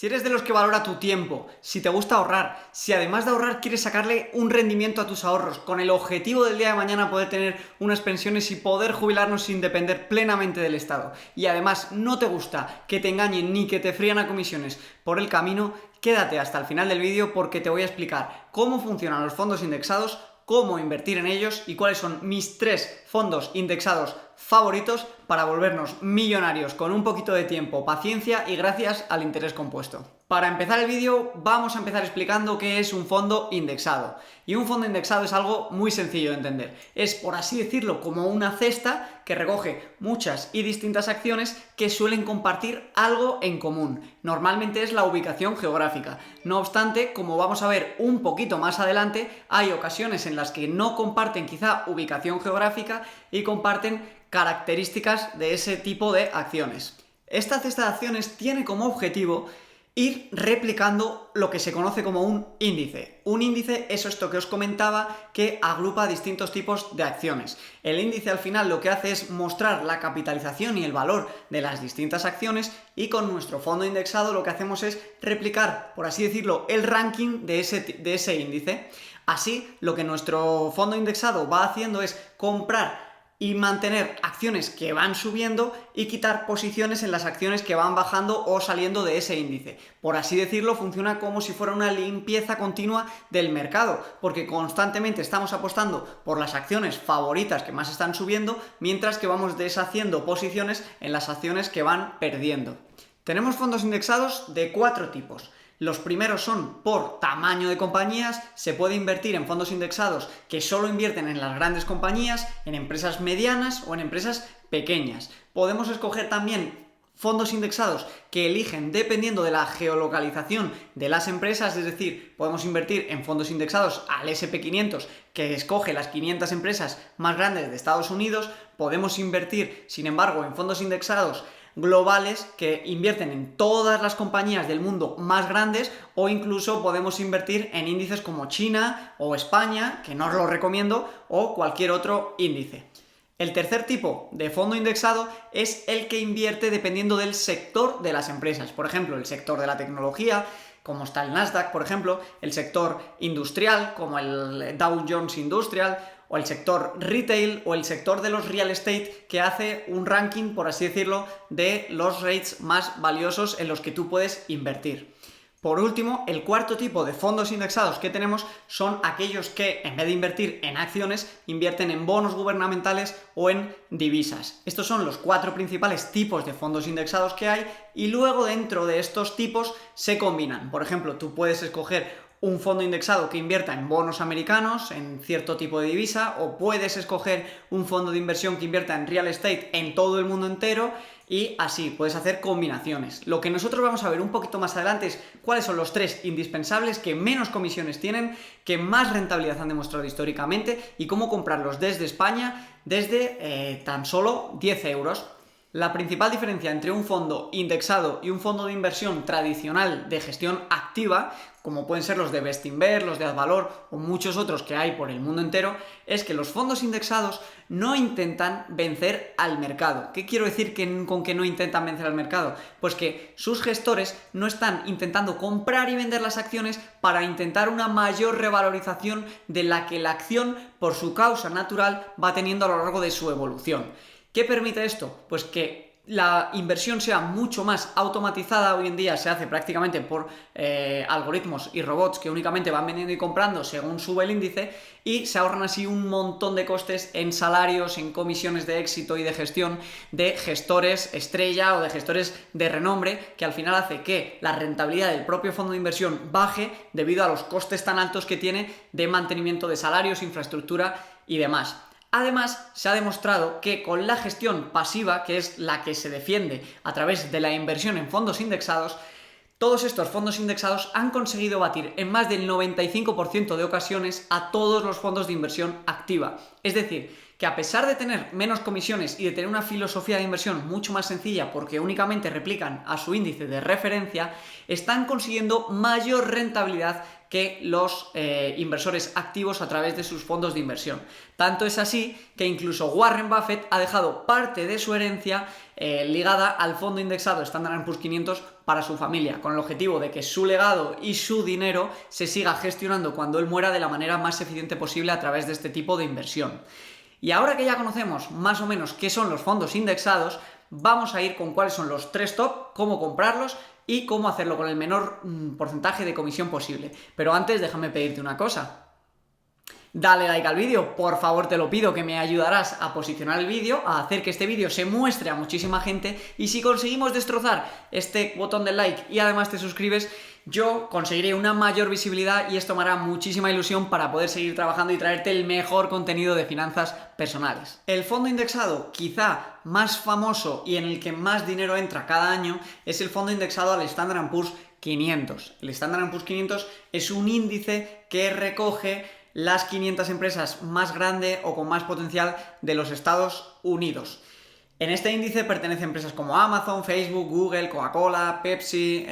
Si eres de los que valora tu tiempo, si te gusta ahorrar, si además de ahorrar quieres sacarle un rendimiento a tus ahorros, con el objetivo del día de mañana poder tener unas pensiones y poder jubilarnos sin depender plenamente del Estado, y además no te gusta que te engañen ni que te frían a comisiones por el camino, quédate hasta el final del vídeo porque te voy a explicar cómo funcionan los fondos indexados, cómo invertir en ellos y cuáles son mis 3 fondos indexados favoritos para volvernos millonarios con un poquito de tiempo, paciencia y gracias al interés compuesto. Para empezar el vídeo vamos a empezar explicando qué es un fondo indexado. Y un fondo indexado es algo muy sencillo de entender. Es, por así decirlo, como una cesta que recoge muchas y distintas acciones que suelen compartir algo en común. Normalmente es la ubicación geográfica. No obstante, como vamos a ver un poquito más adelante, hay ocasiones en las que no comparten quizá ubicación geográfica y comparten características de ese tipo de acciones. Esta cesta de acciones tiene como objetivo ir replicando lo que se conoce como un índice. Un índice es esto que os comentaba que agrupa distintos tipos de acciones. El índice al final lo que hace es mostrar la capitalización y el valor de las distintas acciones y con nuestro fondo indexado lo que hacemos es replicar, por así decirlo, el ranking de ese índice. Así, lo que nuestro fondo indexado va haciendo es comprar y mantener acciones que van subiendo y quitar posiciones en las acciones que van bajando o saliendo de ese índice. Por así decirlo, funciona como si fuera una limpieza continua del mercado, porque constantemente estamos apostando por las acciones favoritas que más están subiendo, mientras que vamos deshaciendo posiciones en las acciones que van perdiendo. Tenemos fondos indexados de 4 tipos. Los primeros son por tamaño de compañías, se puede invertir en fondos indexados que solo invierten en las grandes compañías, en empresas medianas o en empresas pequeñas. Podemos escoger también fondos indexados que eligen dependiendo de la geolocalización de las empresas, es decir, podemos invertir en fondos indexados al SP500 que escoge las 500 empresas más grandes de Estados Unidos, podemos invertir, sin embargo, en fondos indexados globales que invierten en todas las compañías del mundo más grandes o incluso podemos invertir en índices como China o España, que no os lo recomiendo, o cualquier otro índice. El tercer tipo de fondo indexado es el que invierte dependiendo del sector de las empresas. Por ejemplo, el sector de la tecnología, como está el Nasdaq, por ejemplo, el sector industrial, como el Dow Jones Industrial, o el sector retail o el sector de los real estate, que hace un ranking, por así decirlo, de los rates más valiosos en los que tú puedes invertir. Por último, el cuarto tipo de fondos indexados que tenemos son aquellos que, en vez de invertir en acciones, invierten en bonos gubernamentales o en divisas. Estos son los 4 principales tipos de fondos indexados que hay y luego dentro de estos tipos se combinan. Por ejemplo, tú puedes escoger un fondo indexado que invierta en bonos americanos, en cierto tipo de divisa, o puedes escoger un fondo de inversión que invierta en real estate en todo el mundo entero, y así puedes hacer combinaciones. Lo que nosotros vamos a ver un poquito más adelante es cuáles son los 3 indispensables que menos comisiones tienen, que más rentabilidad han demostrado históricamente y cómo comprarlos desde España desde tan solo 10 euros. La principal diferencia entre un fondo indexado y un fondo de inversión tradicional de gestión activa, como pueden ser los de Bestinver, los de Advalor o muchos otros que hay por el mundo entero, es que los fondos indexados no intentan vencer al mercado. ¿Qué quiero decir con que no intentan vencer al mercado? Pues que sus gestores no están intentando comprar y vender las acciones para intentar una mayor revalorización de la que la acción, por su causa natural, va teniendo a lo largo de su evolución. ¿Qué permite esto? Pues que la inversión sea mucho más automatizada. Hoy en día se hace prácticamente por algoritmos y robots que únicamente van vendiendo y comprando según sube el índice y se ahorran así un montón de costes en salarios, en comisiones de éxito y de gestión de gestores estrella o de gestores de renombre, que al final hace que la rentabilidad del propio fondo de inversión baje debido a los costes tan altos que tiene de mantenimiento de salarios, infraestructura y demás. Además, se ha demostrado que con la gestión pasiva, que es la que se defiende a través de la inversión en fondos indexados, todos estos fondos indexados han conseguido batir en más del 95% de ocasiones a todos los fondos de inversión activa. Es decir, que a pesar de tener menos comisiones y de tener una filosofía de inversión mucho más sencilla porque únicamente replican a su índice de referencia, están consiguiendo mayor rentabilidad que los inversores activos a través de sus fondos de inversión. Tanto es así que incluso Warren Buffett ha dejado parte de su herencia ligada al fondo indexado Standard & Poor's 500 para su familia, con el objetivo de que su legado y su dinero se siga gestionando cuando él muera de la manera más eficiente posible a través de este tipo de inversión. Y ahora que ya conocemos más o menos qué son los fondos indexados, vamos a ir con cuáles son los 3 top, cómo comprarlos y cómo hacerlo con el menor porcentaje de comisión posible. Pero antes déjame pedirte una cosa. Dale like al vídeo, por favor te lo pido, que me ayudarás a posicionar el vídeo, a hacer que este vídeo se muestre a muchísima gente, y si conseguimos destrozar este botón de like y además te suscribes, yo conseguiré una mayor visibilidad y esto me hará muchísima ilusión para poder seguir trabajando y traerte el mejor contenido de finanzas personales. El fondo indexado quizá más famoso y en el que más dinero entra cada año es el fondo indexado al Standard & Poor's 500. El Standard & Poor's 500 es un índice que recoge las 500 empresas más grandes o con más potencial de los Estados Unidos. En este índice pertenecen empresas como Amazon, Facebook, Google, Coca-Cola, Pepsi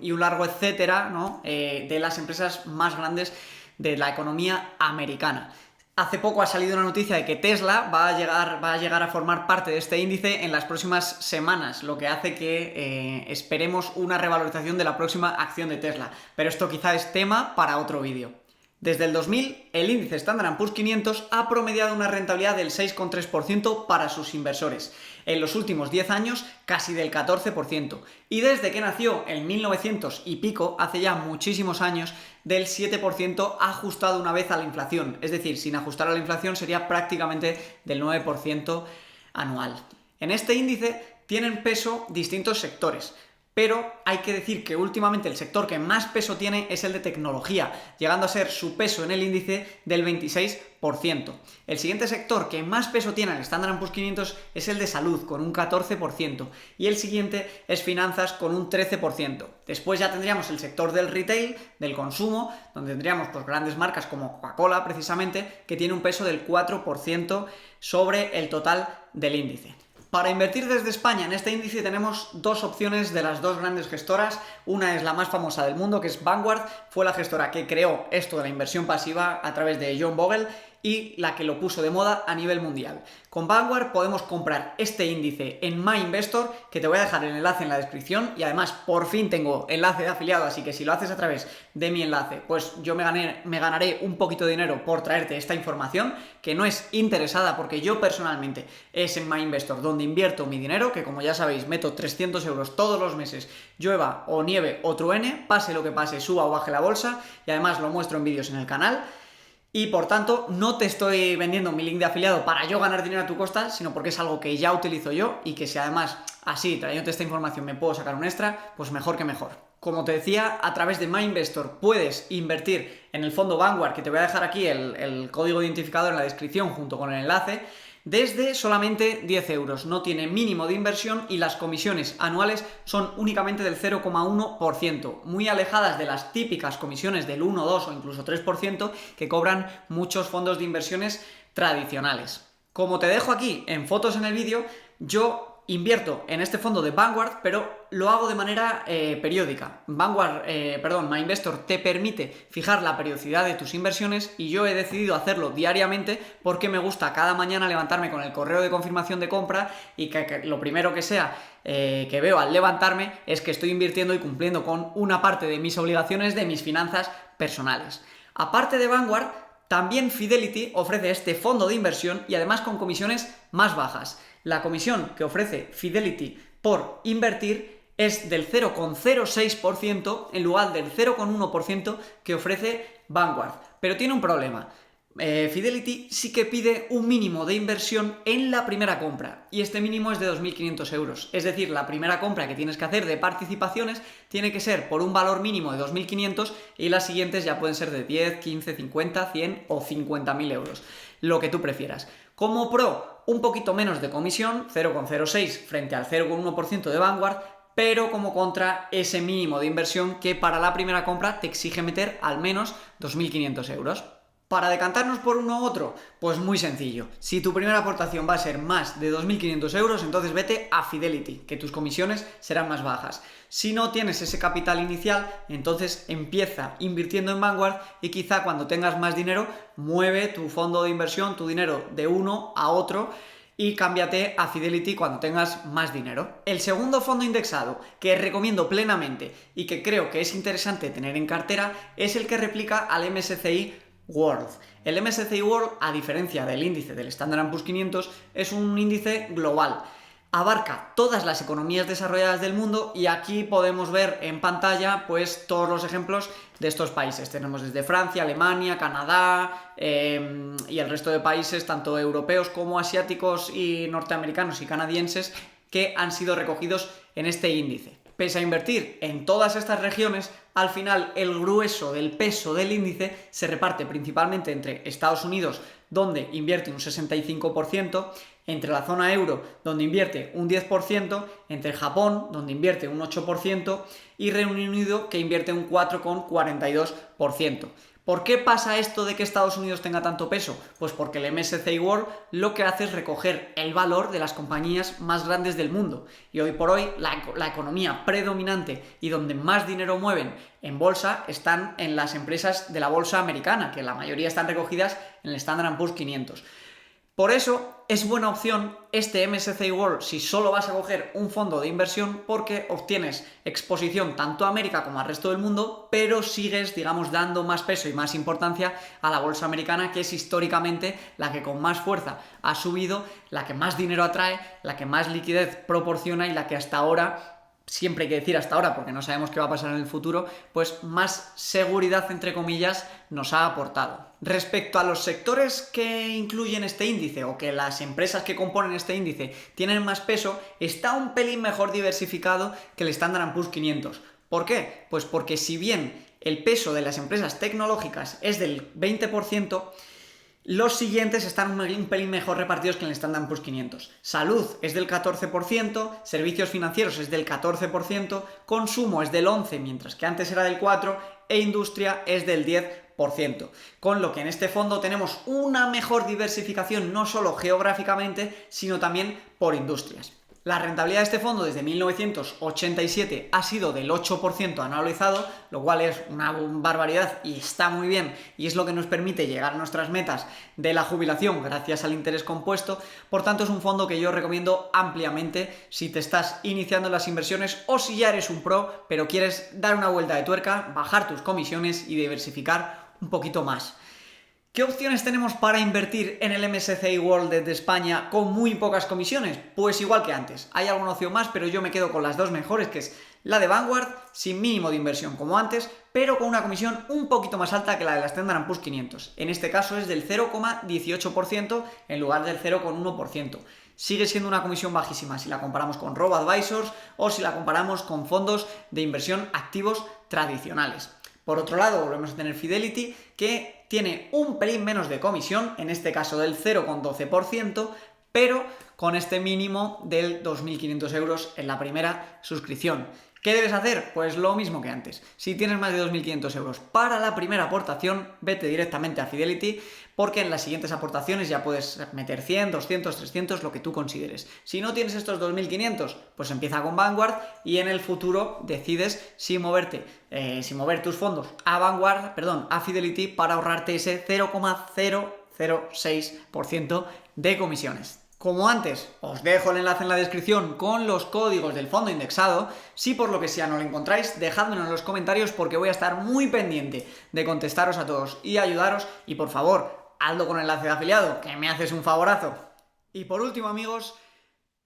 y un largo etcétera, ¿no? De las empresas más grandes de la economía americana. Hace poco ha salido una noticia de que Tesla va a llegar a formar parte de este índice en las próximas semanas, lo que hace que esperemos una revalorización de la próxima acción de Tesla. Pero esto quizá es tema para otro vídeo. Desde el 2000, el índice Standard & Poor's 500 ha promediado una rentabilidad del 6,3% para sus inversores. En los últimos 10 años, casi del 14%. Y desde que nació en 1900 y pico, hace ya muchísimos años, del 7% ajustado una vez a la inflación. Es decir, sin ajustar a la inflación sería prácticamente del 9% anual. En este índice tienen peso distintos sectores. Pero hay que decir que últimamente el sector que más peso tiene es el de tecnología, llegando a ser su peso en el índice del 26%. El siguiente sector que más peso tiene en el Standard & Poor's 500 es el de salud, con un 14%, y el siguiente es finanzas, con un 13%. Después ya tendríamos el sector del retail, del consumo, donde tendríamos pues grandes marcas como Coca-Cola, precisamente, que tiene un peso del 4% sobre el total del índice. Para invertir desde España en este índice tenemos dos opciones de las dos grandes gestoras. Una es la más famosa del mundo, que es Vanguard, fue la gestora que creó esto de la inversión pasiva a través de John Bogle y la que lo puso de moda a nivel mundial. Con Vanguard podemos comprar este índice en MyInvestor, que te voy a dejar el enlace en la descripción, y además por fin tengo enlace de afiliado, así que si lo haces a través de mi enlace, pues yo me ganaré un poquito de dinero por traerte esta información, que no es interesada porque yo personalmente es en MyInvestor donde invierto mi dinero, que como ya sabéis meto 300 euros todos los meses, llueva o nieve o truene, pase lo que pase, suba o baje la bolsa, y además lo muestro en vídeos en el canal. Y por tanto, no te estoy vendiendo mi link de afiliado para yo ganar dinero a tu costa, sino porque es algo que ya utilizo yo y que si además así, trayéndote esta información, me puedo sacar un extra, pues mejor que mejor. Como te decía, a través de MyInvestor puedes invertir en el fondo Vanguard, que te voy a dejar aquí el código identificador en la descripción junto con el enlace, desde solamente 10 euros. No tiene mínimo de inversión y las comisiones anuales son únicamente del 0,1%, muy alejadas de las típicas comisiones del 1, 2 o incluso 3% que cobran muchos fondos de inversiones tradicionales. Como te dejo aquí en fotos en el vídeo, yo invierto en este fondo de Vanguard, pero lo hago de manera periódica. MyInvestor te permite fijar la periodicidad de tus inversiones y yo he decidido hacerlo diariamente porque me gusta cada mañana levantarme con el correo de confirmación de compra y que lo primero que sea que veo al levantarme es que estoy invirtiendo y cumpliendo con una parte de mis obligaciones de mis finanzas personales. Aparte de Vanguard, también Fidelity ofrece este fondo de inversión y además con comisiones más bajas. La comisión que ofrece Fidelity por invertir es del 0,06% en lugar del 0,1% que ofrece Vanguard. Pero tiene un problema. Fidelity sí que pide un mínimo de inversión en la primera compra y este mínimo es de 2.500 euros. Es decir, la primera compra que tienes que hacer de participaciones tiene que ser por un valor mínimo de 2.500 y las siguientes ya pueden ser de 10, 15, 50, 100 o 50.000 euros, lo que tú prefieras. Como pro, un poquito menos de comisión, 0,06 frente al 0,1% de Vanguard, pero como contra ese mínimo de inversión que para la primera compra te exige meter al menos 2.500 euros. ¿Para decantarnos por uno u otro? Pues muy sencillo. Si tu primera aportación va a ser más de 2.500 euros, entonces vete a Fidelity, que tus comisiones serán más bajas. Si no tienes ese capital inicial, entonces empieza invirtiendo en Vanguard y quizá cuando tengas más dinero, mueve tu fondo de inversión, tu dinero de uno a otro y cámbiate a Fidelity cuando tengas más dinero. El segundo fondo indexado que recomiendo plenamente y que creo que es interesante tener en cartera es el que replica al MSCI World. El MSCI World, a diferencia del índice del Standard & Poor's 500, es un índice global. Abarca todas las economías desarrolladas del mundo y aquí podemos ver en pantalla pues todos los ejemplos de estos países. Tenemos desde Francia, Alemania, Canadá y el resto de países, tanto europeos como asiáticos y norteamericanos y canadienses, que han sido recogidos en este índice. Pese a invertir en todas estas regiones, al final el grueso del peso del índice se reparte principalmente entre Estados Unidos, donde invierte un 65%, entre la zona euro, donde invierte un 10%, entre Japón, donde invierte un 8%, y Reino Unido, que invierte un 4,42%. ¿Por qué pasa esto de que Estados Unidos tenga tanto peso? Pues porque el MSCI World lo que hace es recoger el valor de las compañías más grandes del mundo. Y hoy por hoy la economía predominante y donde más dinero mueven en bolsa están en las empresas de la bolsa americana, que la mayoría están recogidas en el Standard & Poor's 500. Por eso es buena opción este MSCI World si solo vas a coger un fondo de inversión, porque obtienes exposición tanto a América como al resto del mundo, pero sigues, digamos, dando más peso y más importancia a la bolsa americana, que es históricamente la que con más fuerza ha subido, la que más dinero atrae, la que más liquidez proporciona y la que hasta ahora, siempre hay que decir hasta ahora porque no sabemos qué va a pasar en el futuro, pues más seguridad, entre comillas, nos ha aportado. Respecto a los sectores que incluyen este índice o que las empresas que componen este índice tienen más peso, está un pelín mejor diversificado que el Standard & Poor's 500. ¿Por qué? Pues porque si bien el peso de las empresas tecnológicas es del 20%, los siguientes están un pelín mejor repartidos que en el Standard & Poor's 500. Salud es del 14%, servicios financieros es del 14%, consumo es del 11%, mientras que antes era del 4%, e industria es del 10%. Con lo que en este fondo tenemos una mejor diversificación no solo geográficamente, sino también por industrias. La rentabilidad de este fondo desde 1987 ha sido del 8% anualizado, lo cual es una barbaridad y está muy bien, y es lo que nos permite llegar a nuestras metas de la jubilación gracias al interés compuesto. Por tanto, es un fondo que yo recomiendo ampliamente si te estás iniciando en las inversiones o si ya eres un pro, pero quieres dar una vuelta de tuerca, bajar tus comisiones y diversificar un poquito más. ¿Qué opciones tenemos para invertir en el MSCI World desde España con muy pocas comisiones? Pues igual que antes, hay alguna opción más, pero yo me quedo con las dos mejores, que es la de Vanguard, sin mínimo de inversión como antes, pero con una comisión un poquito más alta que la de la Standard & Poor's 500. En este caso es del 0,18% en lugar del 0,1%. Sigue siendo una comisión bajísima si la comparamos con robo-advisors o si la comparamos con fondos de inversión activos tradicionales. Por otro lado, volvemos a tener Fidelity, que tiene un pelín menos de comisión, en este caso del 0,12%, pero con este mínimo del 2.500 euros en la primera suscripción. ¿Qué debes hacer? Pues lo mismo que antes. Si tienes más de 2.500 euros para la primera aportación, vete directamente a Fidelity, porque en las siguientes aportaciones ya puedes meter 100, 200, 300, lo que tú consideres. Si no tienes estos 2.500, pues empieza con Vanguard y en el futuro decides si mover tus fondos a Fidelity para ahorrarte ese 0,006% de comisiones. Como antes, os dejo el enlace en la descripción con los códigos del fondo indexado. Si por lo que sea no lo encontráis, dejádmelo en los comentarios porque voy a estar muy pendiente de contestaros a todos y ayudaros. Y por favor, hazlo con el enlace de afiliado, que me haces un favorazo. Y por último, amigos,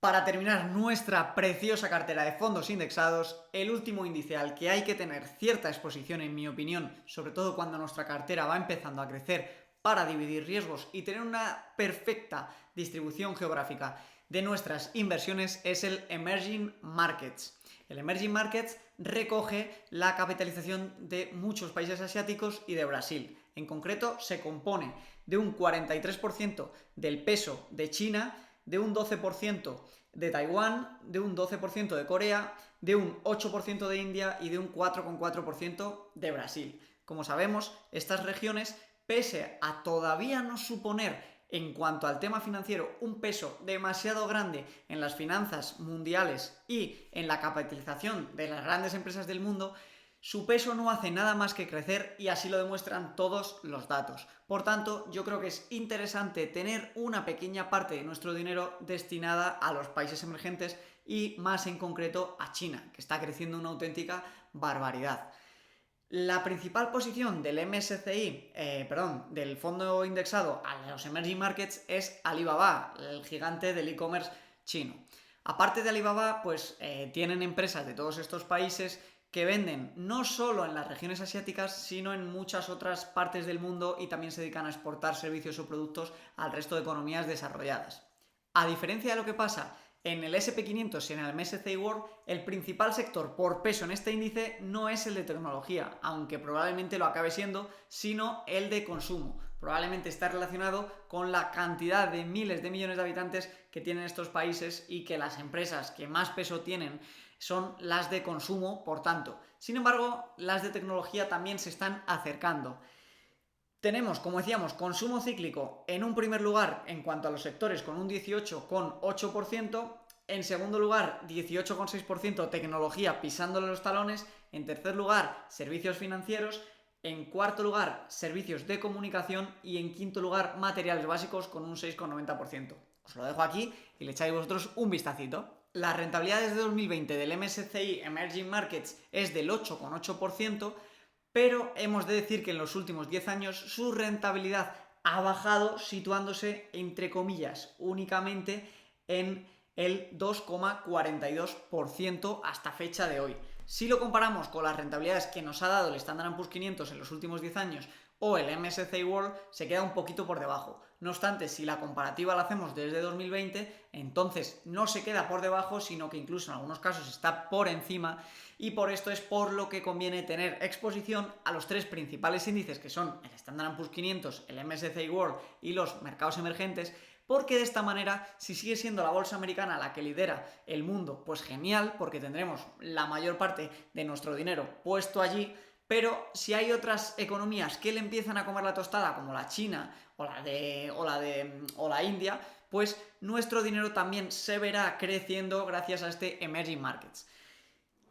para terminar nuestra preciosa cartera de fondos indexados, el último índice al que hay que tener cierta exposición, en mi opinión, sobre todo cuando nuestra cartera va empezando a crecer, para dividir riesgos y tener una perfecta distribución geográfica de nuestras inversiones, es el Emerging Markets. El Emerging Markets recoge la capitalización de muchos países asiáticos y de Brasil. En concreto, se compone de un 43% del peso de China, de un 12% de Taiwán, de un 12% de Corea, de un 8% de India y de un 4,4% de Brasil. Como sabemos, estas regiones pese a todavía no suponer en cuanto al tema financiero un peso demasiado grande en las finanzas mundiales y en la capitalización de las grandes empresas del mundo, su peso no hace nada más que crecer y así lo demuestran todos los datos. Por tanto, yo creo que es interesante tener una pequeña parte de nuestro dinero destinada a los países emergentes y más en concreto a China, que está creciendo una auténtica barbaridad. La principal posición del MSCI, del fondo indexado a los emerging markets es Alibaba, el gigante del e-commerce chino. Aparte de Alibaba, pues tienen empresas de todos estos países que venden no solo en las regiones asiáticas, sino en muchas otras partes del mundo y también se dedican a exportar servicios o productos al resto de economías desarrolladas. A diferencia de lo que pasa en el SP500 y en el MSCI World, el principal sector por peso en este índice no es el de tecnología, aunque probablemente lo acabe siendo, sino el de consumo. Probablemente está relacionado con la cantidad de miles de millones de habitantes que tienen estos países y que las empresas que más peso tienen son las de consumo, por tanto. Sin embargo, las de tecnología también se están acercando. Tenemos, como decíamos, consumo cíclico en un primer lugar en cuanto a los sectores con un 18,8%, en segundo lugar 18,6% tecnología pisándole los talones, en tercer lugar servicios financieros, en cuarto lugar servicios de comunicación y en quinto lugar materiales básicos con un 6,90%. Os lo dejo aquí y le echáis vosotros un vistacito. La rentabilidad desde 2020 del MSCI Emerging Markets es del 8,8%, pero hemos de decir que en los últimos 10 años su rentabilidad ha bajado, situándose, entre comillas, únicamente en el 2,42% hasta fecha de hoy. Si lo comparamos con las rentabilidades que nos ha dado el Standard & Poor's 500 en los últimos 10 años o el MSCI World, se queda un poquito por debajo. No obstante, si la comparativa la hacemos desde 2020, entonces no se queda por debajo, sino que incluso en algunos casos está por encima, y por esto es por lo que conviene tener exposición a los tres principales índices, que son el Standard & Poor's 500, el MSCI World y los mercados emergentes, porque de esta manera, si sigue siendo la bolsa americana la que lidera el mundo, pues genial, porque tendremos la mayor parte de nuestro dinero puesto allí. Pero si hay otras economías que le empiezan a comer la tostada, como la China o la India, pues nuestro dinero también se verá creciendo gracias a este Emerging Markets.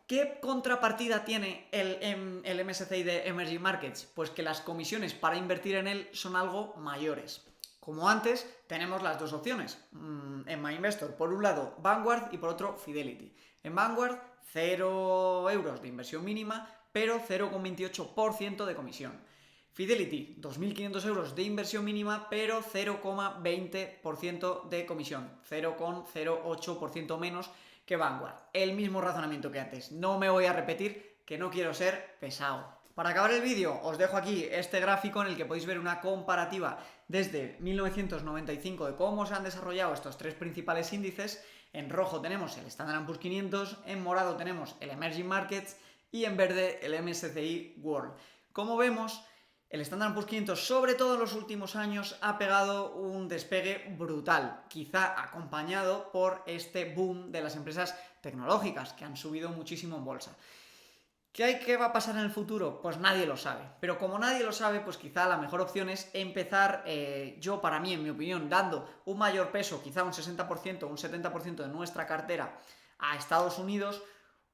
¿Qué contrapartida tiene el MSCI de Emerging Markets? Pues que las comisiones para invertir en él son algo mayores. Como antes, tenemos las dos opciones. En MyInvestor, por un lado Vanguard y por otro Fidelity. En Vanguard, 0 euros de inversión mínima, pero 0,28% de comisión. Fidelity, 2.500 euros de inversión mínima, pero 0,20% de comisión, 0,08% menos que Vanguard. El mismo razonamiento que antes. No me voy a repetir, que no quiero ser pesado. Para acabar el vídeo, os dejo aquí este gráfico en el que podéis ver una comparativa desde 1995 de cómo se han desarrollado estos tres principales índices. En rojo tenemos el Standard & Poor's 500, en morado tenemos el Emerging Markets y en verde el MSCI World. Como vemos, el Standard & Poor's 500, sobre todo en los últimos años, ha pegado un despegue brutal, quizá acompañado por este boom de las empresas tecnológicas, que han subido muchísimo en bolsa. ¿Qué va a pasar en el futuro? Pues nadie lo sabe. Pero como nadie lo sabe, pues quizá la mejor opción es empezar, para mí, en mi opinión, dando un mayor peso, quizá un 60% o un 70% de nuestra cartera a Estados Unidos,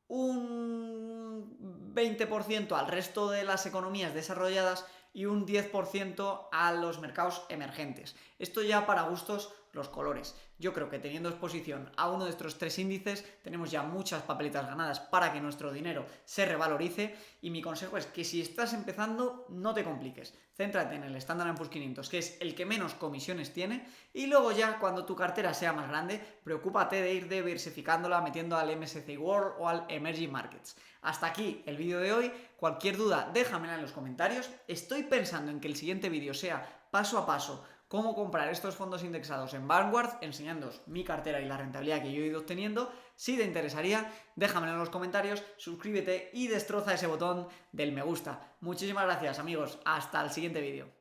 un 20% al resto de las economías desarrolladas y un 10% a los mercados emergentes. Esto ya para gustos los colores. Yo creo que teniendo exposición a uno de estos tres índices tenemos ya muchas papeletas ganadas para que nuestro dinero se revalorice, y mi consejo es que si estás empezando no te compliques, céntrate en el Standard & Poor's 500, que es el que menos comisiones tiene, y luego ya cuando tu cartera sea más grande, preocúpate de ir diversificándola metiendo al MSCI World o al Emerging Markets. Hasta aquí el vídeo de hoy. Cualquier duda déjamela en los comentarios. Estoy pensando en que el siguiente vídeo sea paso a paso cómo comprar estos fondos indexados en Vanguard, enseñándoos mi cartera y la rentabilidad que yo he ido obteniendo. Si te interesaría, déjamelo en los comentarios, suscríbete y destroza ese botón del me gusta. Muchísimas gracias, amigos. Hasta el siguiente vídeo.